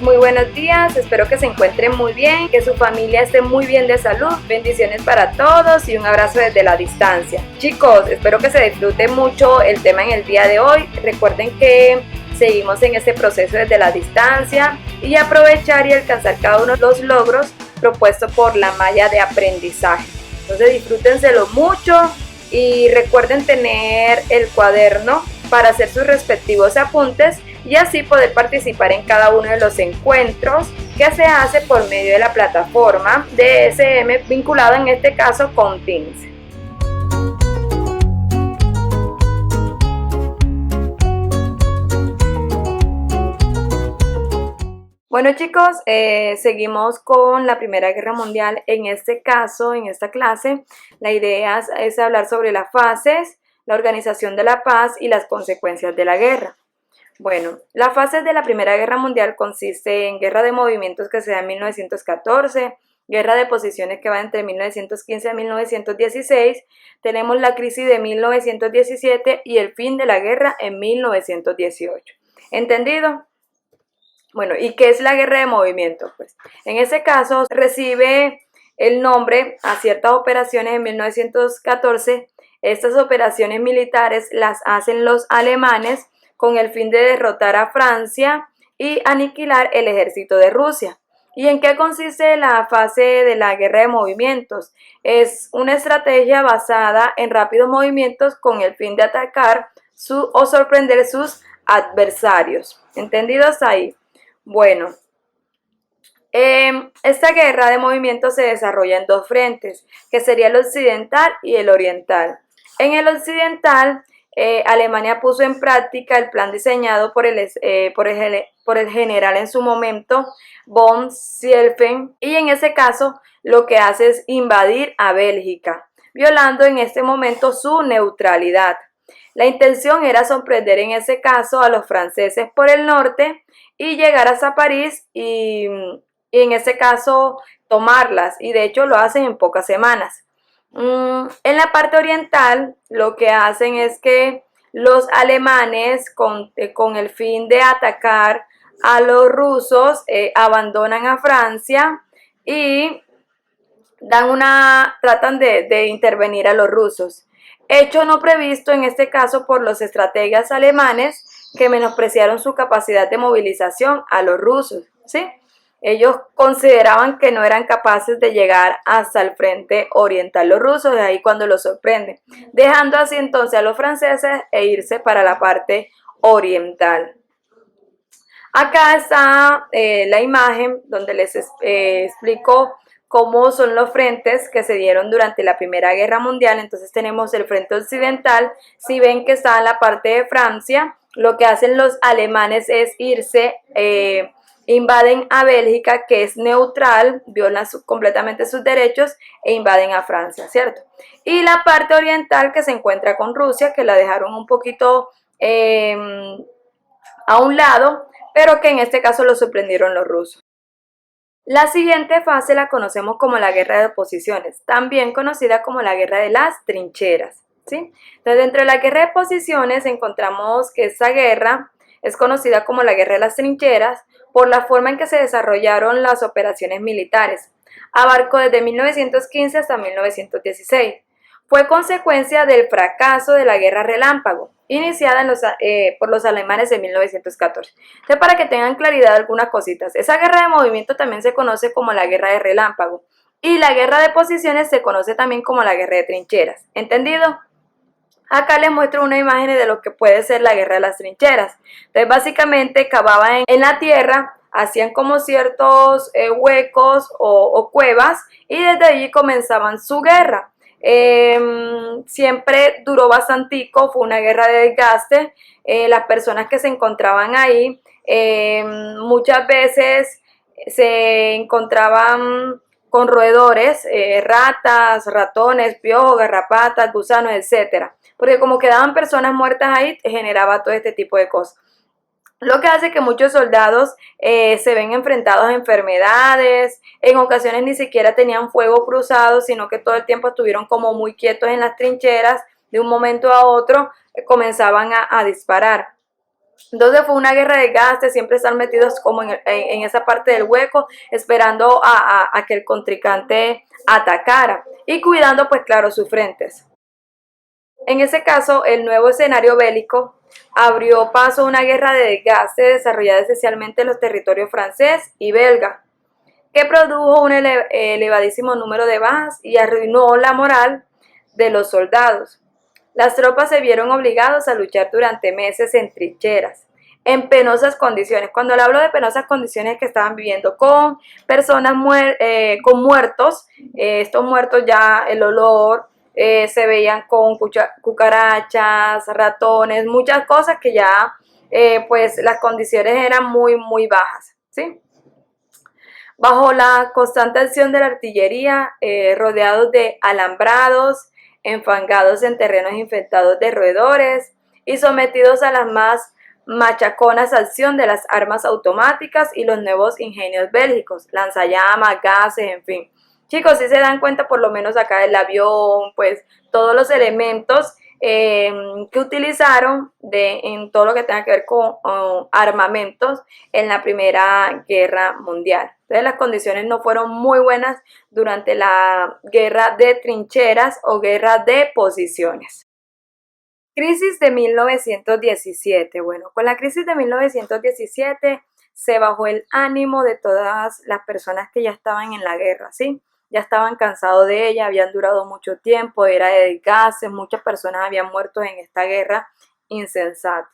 Muy buenos días, espero que se encuentren muy bien, que su familia esté muy bien de salud. Bendiciones para todos y un abrazo desde la distancia. Chicos, espero que se disfruten mucho el tema en el día de hoy. Recuerden que seguimos en este proceso desde la distancia y aprovechar y alcanzar cada uno de los logros propuestos por la malla de aprendizaje. Entonces disfrútenselo mucho y recuerden tener el cuaderno para hacer sus respectivos apuntes y así poder participar en cada uno de los encuentros que se hace por medio de la plataforma de SM vinculado en este caso con Teams. Bueno chicos, seguimos con la Primera Guerra Mundial. En este caso, en esta clase, la idea es hablar sobre las fases, la organización de la paz y las consecuencias de la guerra. Bueno, las fases de la Primera Guerra Mundial consiste en guerra de movimientos que se da en 1914, guerra de posiciones que va entre 1915 a 1916, tenemos la crisis de 1917 y el fin de la guerra en 1918. ¿Entendido? Bueno, ¿y qué es la guerra de movimientos? Pues en ese caso recibe el nombre a ciertas operaciones en 1914. Estas operaciones militares las hacen los alemanes con el fin de derrotar a Francia y aniquilar el ejército de Rusia. ¿Y en qué consiste la fase de la guerra de movimientos? Es una estrategia basada en rápidos movimientos con el fin de atacar o sorprender sus adversarios. ¿Entendidos ahí? Bueno, esta guerra de movimientos se desarrolla en dos frentes, que sería el occidental y el oriental. En el occidental, Alemania puso en práctica el plan diseñado por el general en su momento, von Schlieffen, y en ese caso lo que hace es invadir a Bélgica, violando en este momento su neutralidad. La intención era sorprender en ese caso a los franceses por el norte y llegar hasta París y en ese caso tomarlas, y de hecho lo hacen en pocas semanas. En la parte oriental lo que hacen es que los alemanes con el fin de atacar a los rusos abandonan a Francia y tratan de intervenir a los rusos. Hecho no previsto en este caso por los estrategas alemanes que menospreciaron su capacidad de movilización a los rusos, ¿sí? Ellos consideraban que no eran capaces de llegar hasta el frente oriental los rusos, de ahí cuando los sorprenden, dejando así entonces a los franceses e irse para la parte oriental. Acá está la imagen donde les explico cómo son los frentes que se dieron durante la Primera Guerra Mundial. Entonces tenemos el frente occidental. Si ven que está en la parte de Francia, lo que hacen los alemanes es irse, invaden a Bélgica, que es neutral, violan completamente sus derechos e invaden a Francia, ¿cierto? Y la parte oriental que se encuentra con Rusia, que la dejaron un poquito a un lado, pero que en este caso lo sorprendieron los rusos. La siguiente fase la conocemos como la guerra de posiciones, también conocida como la guerra de las trincheras, ¿sí? Entonces, dentro de la guerra de posiciones encontramos que esta guerra es conocida como la guerra de las trincheras por la forma en que se desarrollaron las operaciones militares. Abarcó desde 1915 hasta 1916. Fue consecuencia del fracaso de la guerra relámpago, iniciada por los alemanes en 1914. Entonces, para que tengan claridad algunas cositas, esa guerra de movimiento también se conoce como la guerra de relámpago y la guerra de posiciones se conoce también como la guerra de trincheras. ¿Entendido? Acá les muestro una imagen de lo que puede ser la guerra de las trincheras. Entonces, básicamente cavaban en la tierra, hacían como ciertos huecos o cuevas y desde allí comenzaban su guerra. Siempre duró bastantico, fue una guerra de desgaste. Las personas que se encontraban ahí muchas veces se encontraban con roedores, ratas, ratones, piojos, garrapatas, gusanos, etcétera, porque como quedaban personas muertas ahí, generaba todo este tipo de cosas. Lo que hace que muchos soldados se ven enfrentados a enfermedades, en ocasiones ni siquiera tenían fuego cruzado, sino que todo el tiempo estuvieron como muy quietos en las trincheras, de un momento a otro comenzaban a disparar. Entonces fue una guerra de desgaste, siempre están metidos como en esa parte del hueco, esperando a que el contrincante atacara y cuidando, pues claro, sus frentes. En ese caso, el nuevo escenario bélico abrió paso a una guerra de desgaste desarrollada especialmente en los territorios francés y belga, que produjo un elevadísimo número de bajas y arruinó la moral de los soldados. Las tropas se vieron obligadas a luchar durante meses en trincheras, en penosas condiciones. Cuando le hablo de penosas condiciones, que estaban viviendo con personas con muertos, estos muertos ya el olor, se veían con cucarachas, ratones, muchas cosas que ya pues las condiciones eran muy bajas, ¿sí? Bajo la constante acción de la artillería, rodeados de alambrados, enfangados en terrenos infectados de roedores y sometidos a las más machaconas acción de las armas automáticas y los nuevos ingenios bélicos, lanzallamas, gases, en fin. Chicos, si se dan cuenta, por lo menos acá el avión, pues todos los elementos que utilizaron en todo lo que tenga que ver con armamentos en la Primera Guerra Mundial. Entonces las condiciones no fueron muy buenas durante la guerra de trincheras o guerra de posiciones. Crisis de 1917. Bueno, con la crisis de 1917 se bajó el ánimo de todas las personas que ya estaban en la guerra, ¿sí? Ya estaban cansados de ella, habían durado mucho tiempo, era de desgaste, muchas personas habían muerto en esta guerra insensata,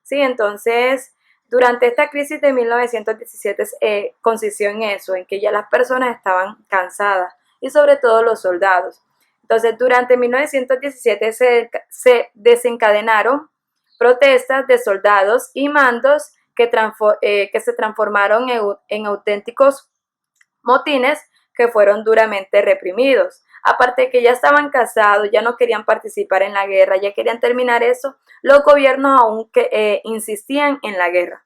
¿sí? Entonces, durante esta crisis de 1917 consistió en eso, en que ya las personas estaban cansadas y sobre todo los soldados. Entonces, durante 1917 se desencadenaron protestas de soldados y mandos que se transformaron en auténticos motines que fueron duramente reprimidos. Aparte de que ya estaban cansados, ya no querían participar en la guerra, ya querían terminar eso, los gobiernos aún insistían en la guerra.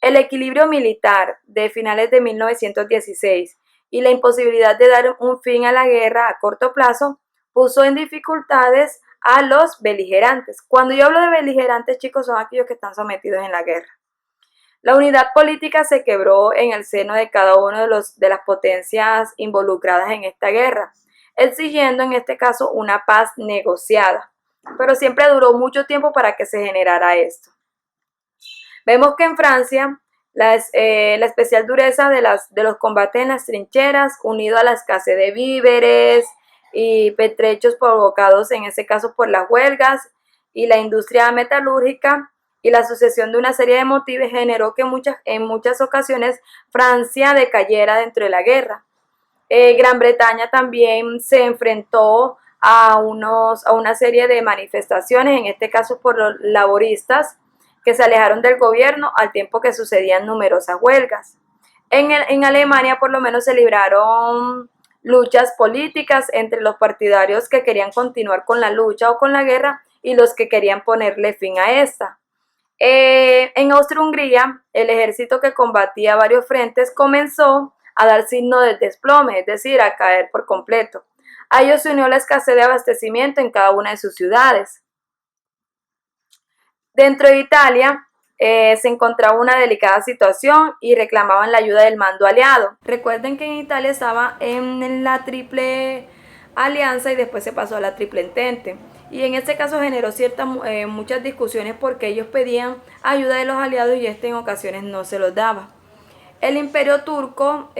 El equilibrio militar de finales de 1916 y la imposibilidad de dar un fin a la guerra a corto plazo puso en dificultades a los beligerantes. Cuando yo hablo de beligerantes, chicos, son aquellos que están sometidos en la guerra. La unidad política se quebró en el seno de cada uno de las potencias involucradas en esta guerra, exigiendo en este caso una paz negociada. Pero siempre duró mucho tiempo para que se generara esto. Vemos que en Francia la especial dureza de los combates en las trincheras, unido a la escasez de víveres y pertrechos provocados en ese caso por las huelgas y la industria metalúrgica y la sucesión de una serie de motivos, generó que en muchas ocasiones Francia decayera dentro de la guerra. Gran Bretaña también se enfrentó a una serie de manifestaciones, en este caso por los laboristas, que se alejaron del gobierno al tiempo que sucedían numerosas huelgas. En Alemania por lo menos se libraron luchas políticas entre los partidarios que querían continuar con la lucha o con la guerra y los que querían ponerle fin a esta. En Austria-Hungría, el ejército que combatía varios frentes comenzó a dar signo de desplome, es decir, a caer por completo. A ello se unió la escasez de abastecimiento en cada una de sus ciudades. Dentro de Italia se encontraba una delicada situación y reclamaban la ayuda del mando aliado. Recuerden que en Italia estaba en la triple alianza y después se pasó a la triple entente. Y en este caso generó muchas discusiones porque ellos pedían ayuda de los aliados y en ocasiones no se los daba. El imperio turco,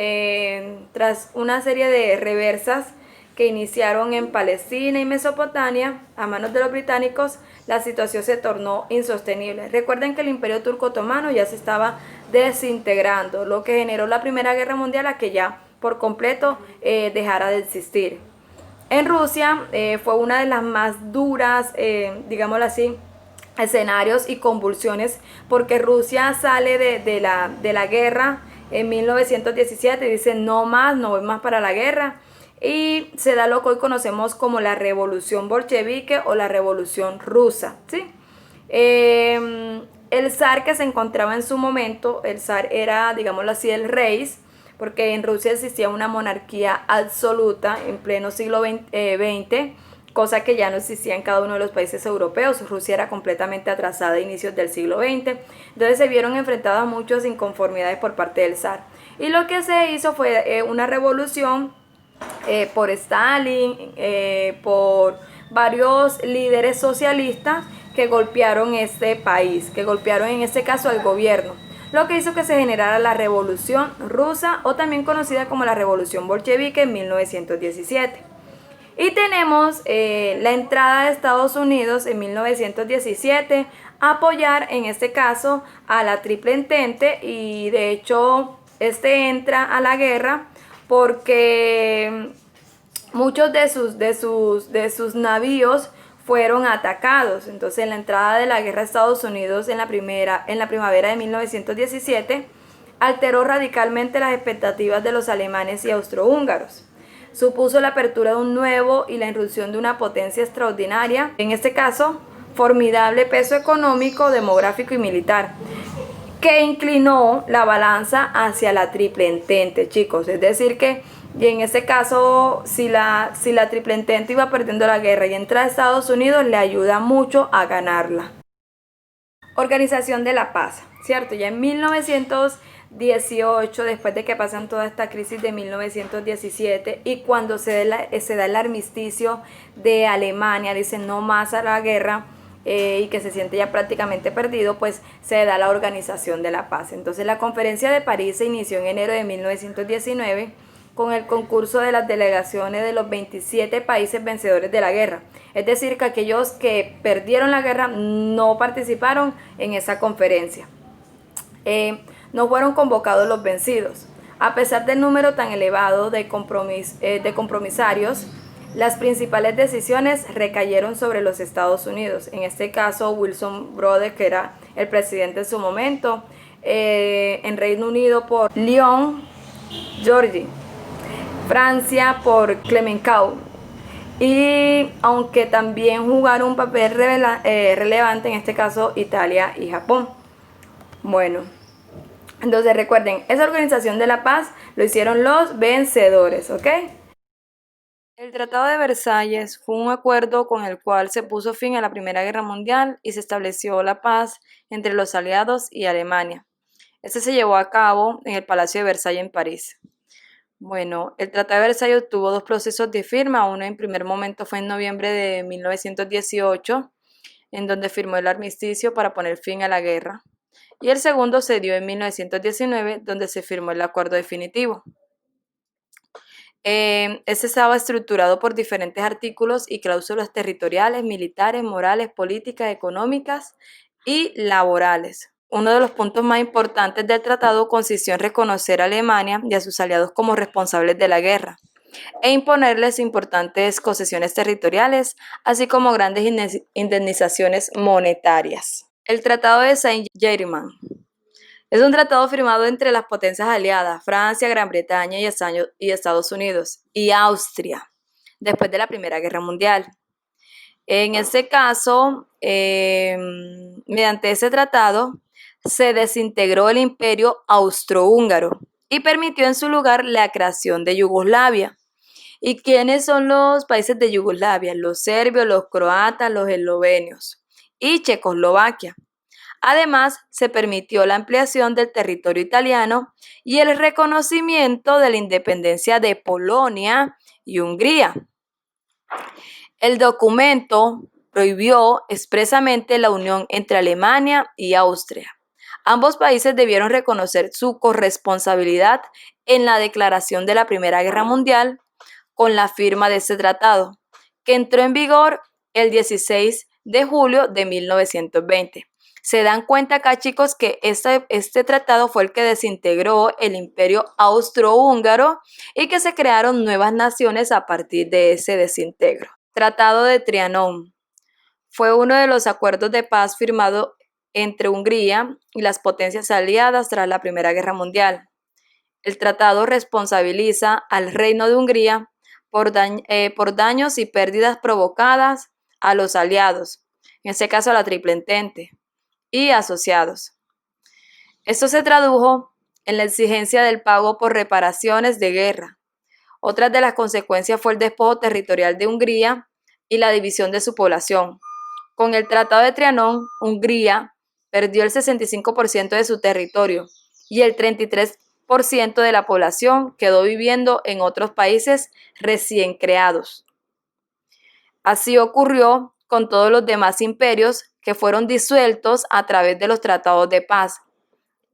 tras una serie de reversas que iniciaron en Palestina y Mesopotamia a manos de los británicos, la situación se tornó insostenible. Recuerden que el imperio turco otomano ya se estaba desintegrando, lo que generó la Primera Guerra Mundial a que ya por completo dejara de existir. En Rusia fue una de las más duras, digámoslo así, escenarios y convulsiones, porque Rusia sale de la guerra en 1917 y dice no más, no voy más para la guerra, y se da lo que hoy conocemos como la revolución bolchevique o la revolución rusa, ¿sí? El zar que se encontraba en su momento, el zar era, digámoslo así, el rey, porque en Rusia existía una monarquía absoluta en pleno siglo XX, cosa que ya no existía en cada uno de los países europeos. Rusia era completamente atrasada a inicios del siglo XX, entonces se vieron enfrentados a muchas inconformidades por parte del zar. Y lo que se hizo fue una revolución por Stalin, por varios líderes socialistas que golpearon este país, que golpearon en este caso al gobierno, lo que hizo que se generara la Revolución Rusa, o también conocida como la Revolución Bolchevique, en 1917. Y tenemos la entrada de Estados Unidos en 1917 a apoyar en este caso a la Triple Entente, y de hecho entra a la guerra porque muchos de sus navíos fueron atacados. Entonces la entrada de la guerra a Estados Unidos en la primavera de 1917 alteró radicalmente las expectativas de los alemanes y austrohúngaros. Supuso la apertura de un nuevo y la irrupción de una potencia extraordinaria, en este caso formidable peso económico, demográfico y militar, que inclinó la balanza hacia la Triple Entente, chicos. Es decir que, y en este caso, si la Triple Entente iba perdiendo la guerra y entra a Estados Unidos, le ayuda mucho a ganarla. Organización de la paz, ¿cierto? Ya en 1918, después de que pasan toda esta crisis de 1917, y cuando se da el armisticio de Alemania, dicen no más a la guerra, y que se siente ya prácticamente perdido, pues se da la Organización de la Paz. Entonces la Conferencia de París se inició en enero de 1919 con el concurso de las delegaciones de los 27 países vencedores de la guerra. Es decir, que aquellos que perdieron la guerra no participaron en esa conferencia. No fueron convocados los vencidos. A pesar del número tan elevado de compromisarios, las principales decisiones recayeron sobre los Estados Unidos. En este caso, Wilson Brodeur, que era el presidente en su momento, en Reino Unido por Leon Georgi, Francia por Clemenceau, y aunque también jugaron un papel relevante, en este caso Italia y Japón. Bueno, entonces recuerden, esa Organización de la Paz lo hicieron los vencedores, ¿ok? El Tratado de Versalles fue un acuerdo con el cual se puso fin a la Primera Guerra Mundial y se estableció la paz entre los aliados y Alemania. Este se llevó a cabo en el Palacio de Versalles en París. Bueno, el Tratado de Versalles tuvo dos procesos de firma. Uno en primer momento fue en noviembre de 1918, en donde firmó el armisticio para poner fin a la guerra. Y el segundo se dio en 1919, donde se firmó el acuerdo definitivo. Este estaba estructurado por diferentes artículos y cláusulas territoriales, militares, morales, políticas, económicas y laborales. Uno de los puntos más importantes del tratado consistió en reconocer a Alemania y a sus aliados como responsables de la guerra e imponerles importantes concesiones territoriales, así como grandes indemnizaciones monetarias. El Tratado de Saint-Germain es un tratado firmado entre las potencias aliadas, Francia, Gran Bretaña y Estados Unidos, y Austria, después de la Primera Guerra Mundial. En este caso, mediante ese tratado, se desintegró el imperio austrohúngaro y permitió en su lugar la creación de Yugoslavia. ¿Y quiénes son los países de Yugoslavia? Los serbios, los croatas, los eslovenios y Checoslovaquia. Además, se permitió la ampliación del territorio italiano y el reconocimiento de la independencia de Polonia y Hungría. El documento prohibió expresamente la unión entre Alemania y Austria. Ambos países debieron reconocer su corresponsabilidad en la declaración de la Primera Guerra Mundial con la firma de este tratado, que entró en vigor el 16 de julio de 1920. Se dan cuenta acá, chicos, que este tratado fue el que desintegró el imperio austrohúngaro y que se crearon nuevas naciones a partir de ese desintegro. Tratado de Trianon fue uno de los acuerdos de paz firmado entre Hungría y las potencias aliadas tras la Primera Guerra Mundial. El tratado responsabiliza al Reino de Hungría por daños y pérdidas provocadas a los aliados, en este caso a la Triple Entente y asociados. Esto se tradujo en la exigencia del pago por reparaciones de guerra. Otra de las consecuencias fue el despojo territorial de Hungría, y la división de su población. Con el Tratado de Trianón, Hungría perdió el 65% de su territorio y el 33% de la población quedó viviendo en otros países recién creados. Así ocurrió con todos los demás imperios que fueron disueltos a través de los tratados de paz.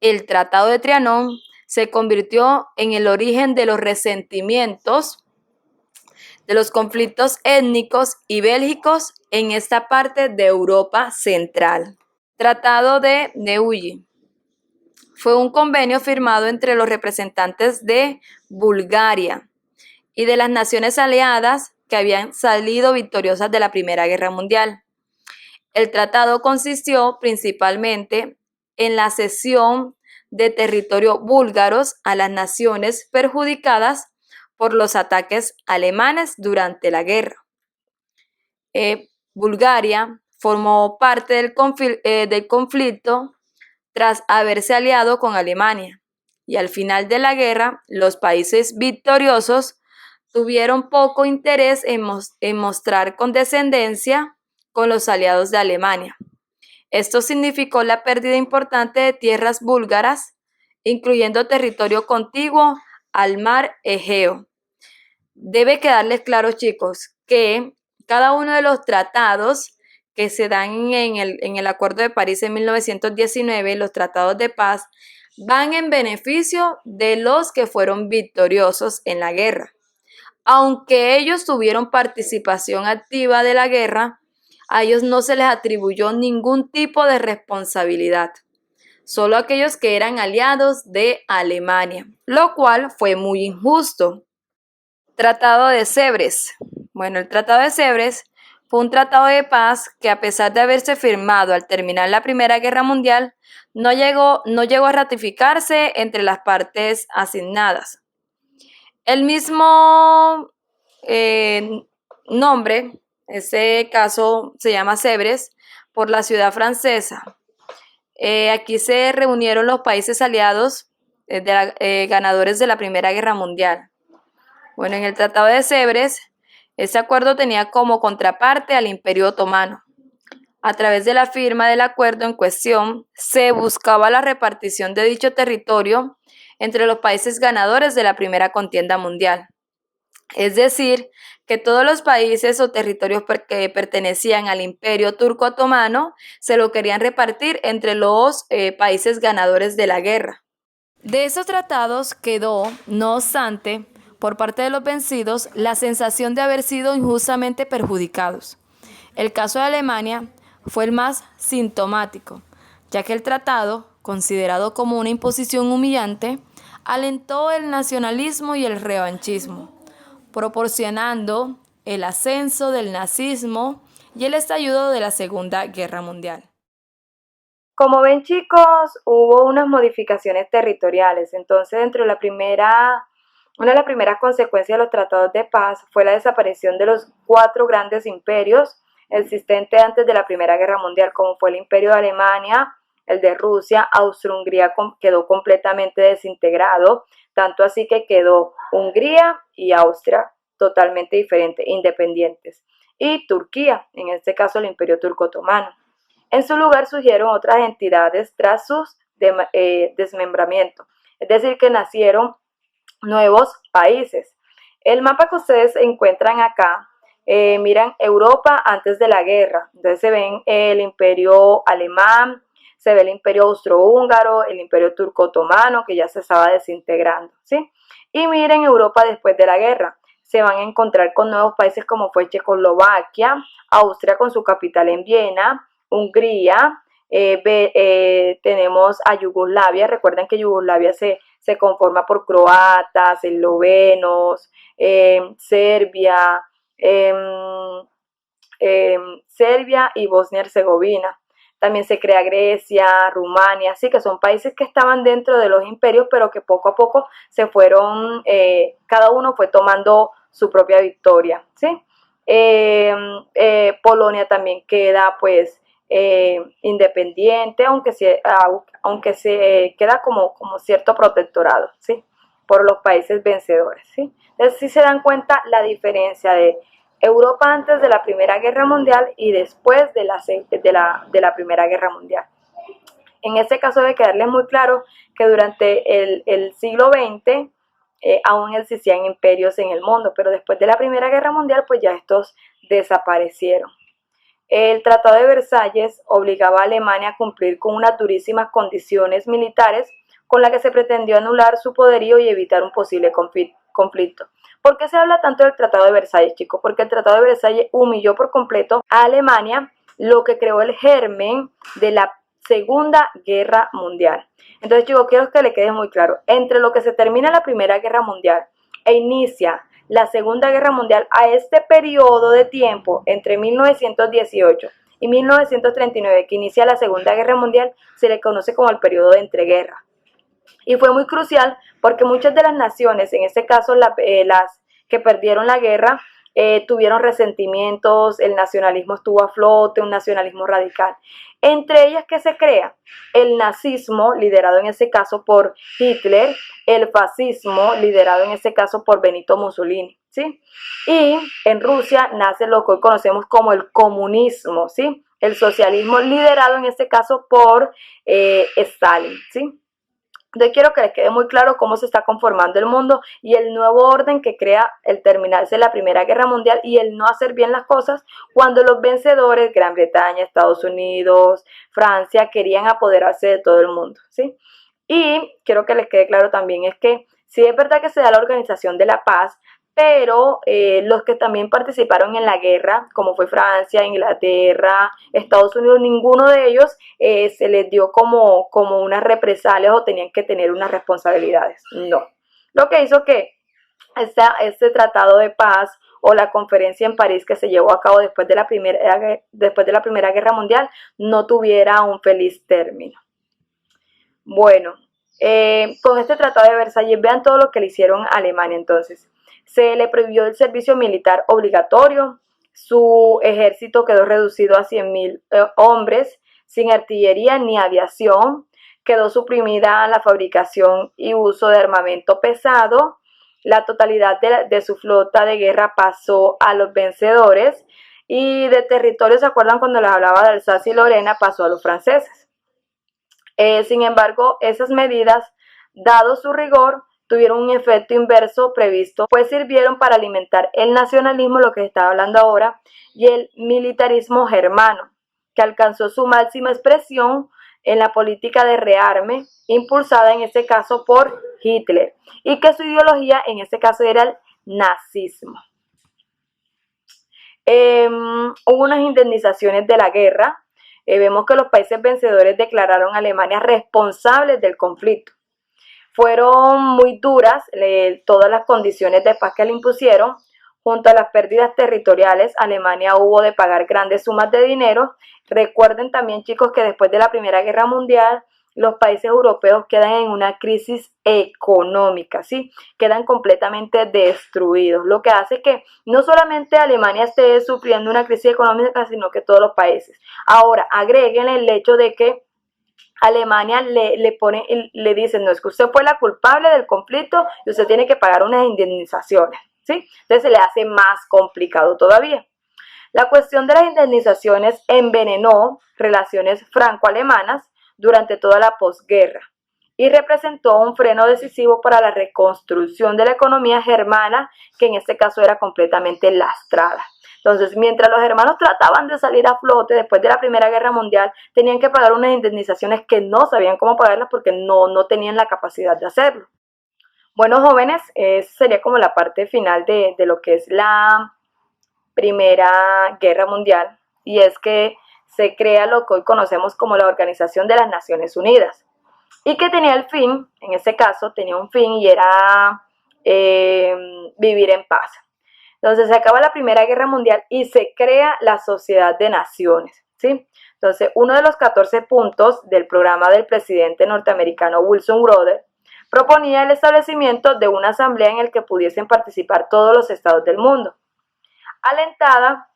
El Tratado de Trianón se convirtió en el origen de los resentimientos, de los conflictos étnicos y bélicos en esta parte de Europa Central. Tratado de Neuilly fue un convenio firmado entre los representantes de Bulgaria y de las naciones aliadas que habían salido victoriosas de la Primera Guerra Mundial. El tratado consistió principalmente en la cesión de territorio búlgaros a las naciones perjudicadas por los ataques alemanes durante la guerra. Bulgaria formó parte del conflicto tras haberse aliado con Alemania, y al final de la guerra los países victoriosos tuvieron poco interés en mostrar condescendencia con los aliados de Alemania. Esto significó la pérdida importante de tierras búlgaras, incluyendo territorio contiguo al mar Egeo. Debe quedarles claro, chicos, que cada uno de los tratados que se dan en el Acuerdo de París en 1919, los tratados de paz, van en beneficio de los que fueron victoriosos en la guerra. Aunque ellos tuvieron participación activa de la guerra, a ellos no se les atribuyó ningún tipo de responsabilidad, solo aquellos que eran aliados de Alemania, lo cual fue muy injusto. Tratado de Sèvres. Bueno, el Tratado de Sèvres fue un tratado de paz que, a pesar de haberse firmado al terminar la Primera Guerra Mundial, no llegó a ratificarse entre las partes asignadas. El mismo nombre, ese caso se llama Sèvres, por la ciudad francesa. Aquí se reunieron los países aliados ganadores de la Primera Guerra Mundial. Bueno, en el Tratado de Sèvres, este acuerdo tenía como contraparte al Imperio Otomano. A través de la firma del acuerdo en cuestión, se buscaba la repartición de dicho territorio entre los países ganadores de la Primera Contienda Mundial. Es decir, que todos los países o territorios que pertenecían al Imperio Turco Otomano se lo querían repartir entre los países ganadores de la guerra. De esos tratados quedó, no obstante, por parte de los vencidos, la sensación de haber sido injustamente perjudicados. El caso de Alemania fue el más sintomático, ya que el tratado, considerado como una imposición humillante, alentó el nacionalismo y el revanchismo, proporcionando el ascenso del nazismo y el estallido de la Segunda Guerra Mundial. Como ven, chicos, hubo unas modificaciones territoriales. Entonces, una de las primeras consecuencias de los tratados de paz fue la desaparición de los 4 grandes imperios existentes antes de la Primera Guerra Mundial, como fue el Imperio de Alemania, el de Rusia. Austria-Hungría quedó completamente desintegrado, tanto así que quedó Hungría y Austria totalmente diferentes, independientes. Y Turquía, en este caso el Imperio Turco Otomano. En su lugar surgieron otras entidades tras su desmembramiento, es decir, que nacieron nuevos países. El mapa que ustedes encuentran acá, miran Europa antes de la guerra. Entonces se ven el Imperio Alemán, se ve el Imperio Austrohúngaro, el Imperio Turco Otomano, que ya se estaba desintegrando, ¿sí? Y miren Europa después de la guerra. Se van a encontrar con nuevos países como fue Checoslovaquia, Austria con su capital en Viena, Hungría, tenemos a Yugoslavia. Recuerden que Yugoslavia se conforma por croatas, eslovenos, Serbia y Bosnia-Herzegovina. También se crea Grecia, Rumania, así que son países que estaban dentro de los imperios, pero que poco a poco se fueron, cada uno fue tomando su propia victoria, ¿sí? Polonia también queda, pues, independiente, aunque se queda como cierto protectorado, ¿sí? Por los países vencedores, ¿sí? Entonces, sí se dan cuenta la diferencia de Europa antes de la Primera Guerra Mundial y después de la Primera Guerra Mundial. En este caso debe quedarles muy claro que durante el siglo XX aún existían imperios en el mundo, pero después de la Primera Guerra Mundial pues ya estos desaparecieron. El Tratado de Versalles obligaba a Alemania a cumplir con unas durísimas condiciones militares con las que se pretendió anular su poderío y evitar un posible conflicto. ¿Por qué se habla tanto del Tratado de Versalles, chicos? Porque el Tratado de Versalles humilló por completo a Alemania, lo que creó el germen de la Segunda Guerra Mundial. Entonces, chicos, quiero que le quede muy claro. Entre lo que se termina la Primera Guerra Mundial e inicia la Segunda Guerra Mundial, a este periodo de tiempo entre 1918 y 1939, que inicia la Segunda Guerra Mundial, se le conoce como el periodo de entreguerra. Y fue muy crucial porque muchas de las naciones, en este caso las que perdieron la guerra, tuvieron resentimientos, el nacionalismo estuvo a flote, un nacionalismo radical. Entre ellas, ¿qué se crea? El nazismo, liderado en ese caso por Hitler, el fascismo, liderado en ese caso por Benito Mussolini, ¿sí? Y en Rusia nace lo que hoy conocemos como el comunismo, ¿sí? El socialismo, liderado en este caso por Stalin, ¿sí? Entonces quiero que les quede muy claro cómo se está conformando el mundo y el nuevo orden que crea el terminarse la Primera Guerra Mundial y el no hacer bien las cosas cuando los vencedores, Gran Bretaña, Estados Unidos, Francia, querían apoderarse de todo el mundo, ¿sí? Y quiero que les quede claro también es que sí es verdad que se da la Organización de la Paz, pero los que también participaron en la guerra, como fue Francia, Inglaterra, Estados Unidos, ninguno de ellos se les dio como unas represalias o tenían que tener unas responsabilidades. No. Lo que hizo que este tratado de paz o la conferencia en París que se llevó a cabo después de la Primera Guerra Mundial no tuviera un feliz término. Bueno, con este tratado de Versalles, vean todo lo que le hicieron a Alemania entonces. Se le prohibió el servicio militar obligatorio, su ejército quedó reducido a 100.000 hombres, sin artillería ni aviación, quedó suprimida la fabricación y uso de armamento pesado, la totalidad de su flota de guerra pasó a los vencedores y de territorio, ¿se acuerdan cuando les hablaba de Alsacia y Lorena? Pasó a los franceses. Sin embargo, esas medidas, dado su rigor, tuvieron un efecto inverso previsto, pues sirvieron para alimentar el nacionalismo, lo que estaba hablando ahora, y el militarismo germano, que alcanzó su máxima expresión en la política de rearme, impulsada en este caso por Hitler, y que su ideología en este caso era el nazismo. Hubo unas indemnizaciones de la guerra. Vemos que los países vencedores declararon a Alemania responsables del conflicto. Fueron muy duras todas las condiciones de paz que le impusieron. Junto a las pérdidas territoriales, Alemania hubo de pagar grandes sumas de dinero. Recuerden también, chicos, que después de la Primera Guerra Mundial, los países europeos quedan en una crisis económica, ¿sí? Quedan completamente destruidos, lo que hace que no solamente Alemania esté sufriendo una crisis económica, sino que todos los países. Ahora, agréguenle el hecho de que Alemania le dicen, no, es que usted fue la culpable del conflicto y usted tiene que pagar unas indemnizaciones, ¿sí? Entonces se le hace más complicado todavía. La cuestión de las indemnizaciones envenenó relaciones franco-alemanas durante toda la posguerra y representó un freno decisivo para la reconstrucción de la economía germana, que en este caso era completamente lastrada. Entonces, mientras los hermanos trataban de salir a flote después de la Primera Guerra Mundial, tenían que pagar unas indemnizaciones que no sabían cómo pagarlas porque no tenían la capacidad de hacerlo. Bueno, jóvenes, esa sería como la parte final de lo que es la Primera Guerra Mundial, y es que se crea lo que hoy conocemos como la Organización de las Naciones Unidas, y que tenía el fin, en este caso tenía un fin, y era vivir en paz. Entonces se acaba la Primera Guerra Mundial y se crea la Sociedad de Naciones, ¿sí? Entonces, uno de los 14 puntos del programa del presidente norteamericano Wilson Brothers proponía el establecimiento de una asamblea en la que pudiesen participar todos los estados del mundo. Alentada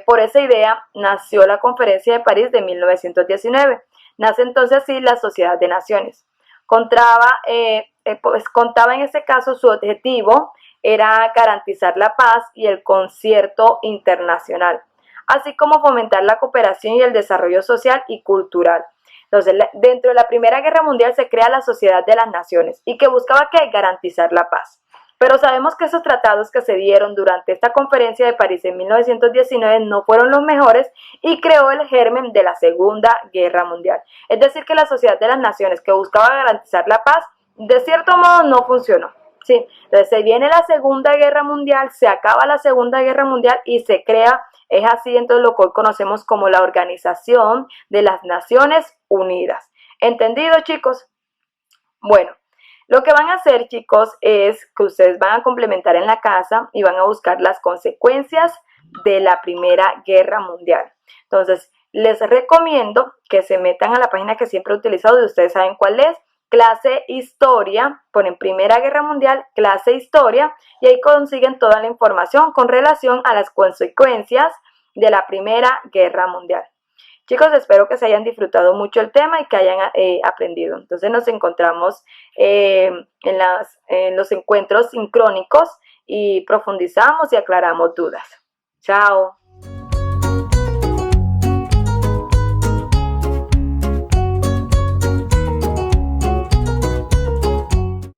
por esa idea, nació la Conferencia de París de 1919. Nace entonces así la Sociedad de Naciones. Contaba en este caso su objetivo era garantizar la paz y el concierto internacional, así como fomentar la cooperación y el desarrollo social y cultural. Entonces, dentro de la Primera Guerra Mundial se crea la Sociedad de las Naciones y que buscaba ¿qué? Garantizar la paz. Pero sabemos que esos tratados que se dieron durante esta conferencia de París en 1919 no fueron los mejores y creó el germen de la Segunda Guerra Mundial. Es decir, que la Sociedad de las Naciones que buscaba garantizar la paz, de cierto modo no funcionó. Sí, entonces se viene la Segunda Guerra Mundial, se acaba la Segunda Guerra Mundial y se crea, es así entonces lo que hoy conocemos como la Organización de las Naciones Unidas. ¿Entendido, chicos? Bueno, lo que van a hacer, chicos, es que ustedes van a complementar en la casa y van a buscar las consecuencias de la Primera Guerra Mundial. Entonces, les recomiendo que se metan a la página que siempre he utilizado y ustedes saben cuál es, clase Historia, ponen Primera Guerra Mundial, clase Historia, y ahí consiguen toda la información con relación a las consecuencias de la Primera Guerra Mundial. Chicos, espero que se hayan disfrutado mucho el tema y que hayan aprendido. Entonces nos encontramos en los encuentros sincrónicos y profundizamos y aclaramos dudas. Chao.